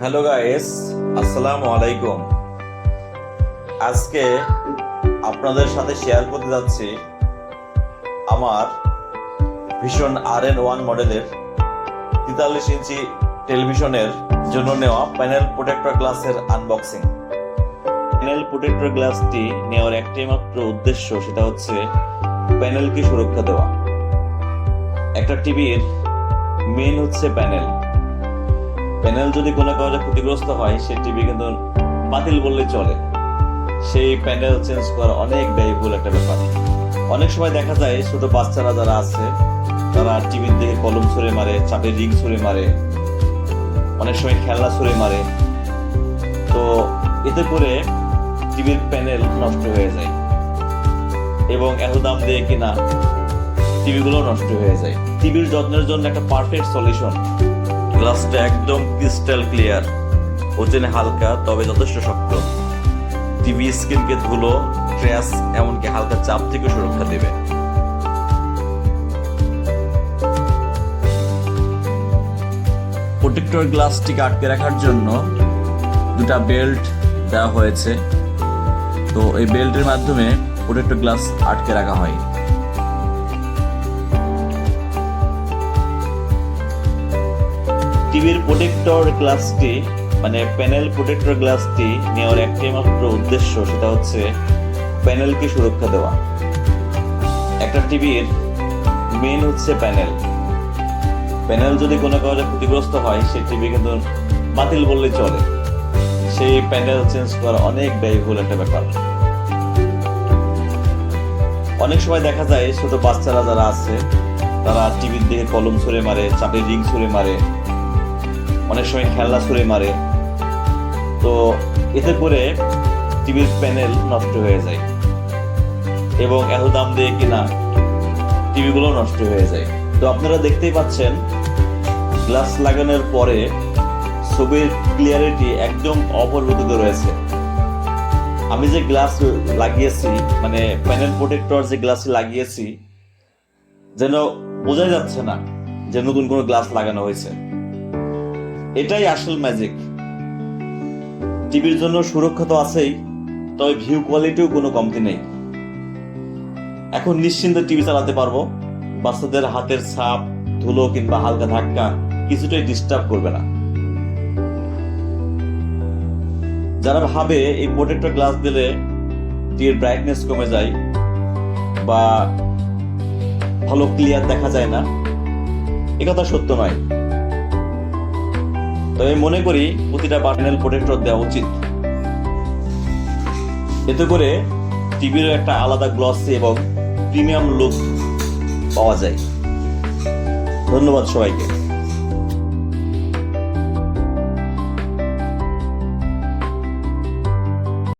Hello guys, আসসালামু আলাইকুম। আজকে আপনাদের সাথে শেয়ার করতে যাচ্ছি আমার ভিশন RN1 মডেলের 43 ইঞ্চি টেলিভিশনের জন্য নেওয়া প্যানেল প্রোটেক্টর গ্লাসের আনবক্সিং। প্যানেল প্রোটেক্টর গ্লাসটি নেওয়ার একটাই মাত্র উদ্দেশ্য, সেটা হচ্ছে প্যানেলকে সুরক্ষা দেওয়া। একটা টিভির মেইন হচ্ছে প্যানেল যদি কোনো কারণে ক্ষতিগ্রস্ত হয়, সেই টিভি কিন্তু বাতিল বললেই চলে। সেই প্যানেল চেঞ্জ করা অনেক ব্যয়বহুল একটা ব্যাপার। অনেক সময় দেখা যায় ছোট বাচ্চারা যারা আছে তারা টিভির দিকে কলম ছুঁড়ে মারে, চাপের রিং ছুঁড়ে মারে, অনেক সময় খেলনা ছুঁড়ে মারে। তো এতে করে টিভির প্যানেল নষ্ট হয়ে যায় এবং এত দাম দিয়ে কিনা টিভিগুলো নষ্ট হয়ে যায়। টিভির যত্নের জন্য একটা পারফেক্ট সলিউশন, গ্লাসটা একদম ক্রিস্টাল ক্লিয়ার, ওজনে হালকা তবে যথেষ্ট শক্ত। টিভি স্ক্রিনকে ধুলো, স্ক্র্যাচ এমনকি হালকা চাপ থেকে সুরক্ষা দেবে। প্রোটেক্টর গ্লাসটিকে আটকে রাখার জন্য দুটা বেল্ট দেওয়া হয়েছে। তো এই বেল্টের মাধ্যমে প্রোটেক্টর গ্লাস আটকে রাখা হয়। টিভির প্রোটেক্টর গ্লাসটি মানে প্যানেল প্রোটেক্টর গ্লাসটি নেওয়ার একটাই মাত্র উদ্দেশ্য, সেটা হচ্ছে প্যানেলকে সুরক্ষা দেওয়া। একটা টিভির মেইন হচ্ছে প্যানেল যদি কোনো কারণে ক্ষতিগ্রস্ত হয়, সেই টিভি কিন্তু বাতিল বললেই চলে। সেই প্যানেল চেঞ্জ করা অনেক ব্যয়বহুল একটা ব্যাপার। অনেক সময় দেখা যায় ছোট বাচ্চারা যারা আছে তারা টিভির দিকে কলম ছুঁড়ে মারে, চাপের রিং ছুঁড়ে মারে, অনেক সময় খেলনা ছুঁড়ে মারে। তো এতে করে টিভির প্যানেল নষ্ট হয়ে যায় এবং এত দাম দিয়ে কিনা টিভিগুলো নষ্ট হয়ে যায়। তো আপনারা দেখতেই পাচ্ছেন গ্লাস লাগানোর পরে ছবির ক্লিয়ারিটি একদম অপরিবর্তিত রয়েছে। আমি যে গ্লাস লাগিয়েছি মানে প্যানেল প্রোটেক্টর যে গ্লাস লাগিয়েছি, যেন বোঝাই যাচ্ছে না যে নতুন কোনো গ্লাস লাগানো হয়েছে। এটাই আসল ম্যাজিক। টিভির জন্য সুরক্ষা তো আছেই, তবে ভিউ কোয়ালিটিও কোনো কমতি নেই। এখন নিশ্চিন্তে টিভি চালাতে পারবো। বাচ্চাদের হাতের ছাপ, ধুলো কিংবা হালকা ধাক্কা কিছুটাই ডিস্টার্ব করবে না। যারা ভাবে এই প্রোটেক্টর গ্লাস দিলে টিভির ব্রাইটনেস কমে যায় বা ভালো ক্লিয়ার দেখা যায় না, একথা সত্য নয়। তবে মনে করি প্রতিটা প্যানেল প্রোটেক্টর দেওয়া উচিত। এতে করে টিভির একটা আলাদা গ্লসি এবং প্রিমিয়াম লুক পাওয়া যায়। ধন্যবাদ সবাইকে।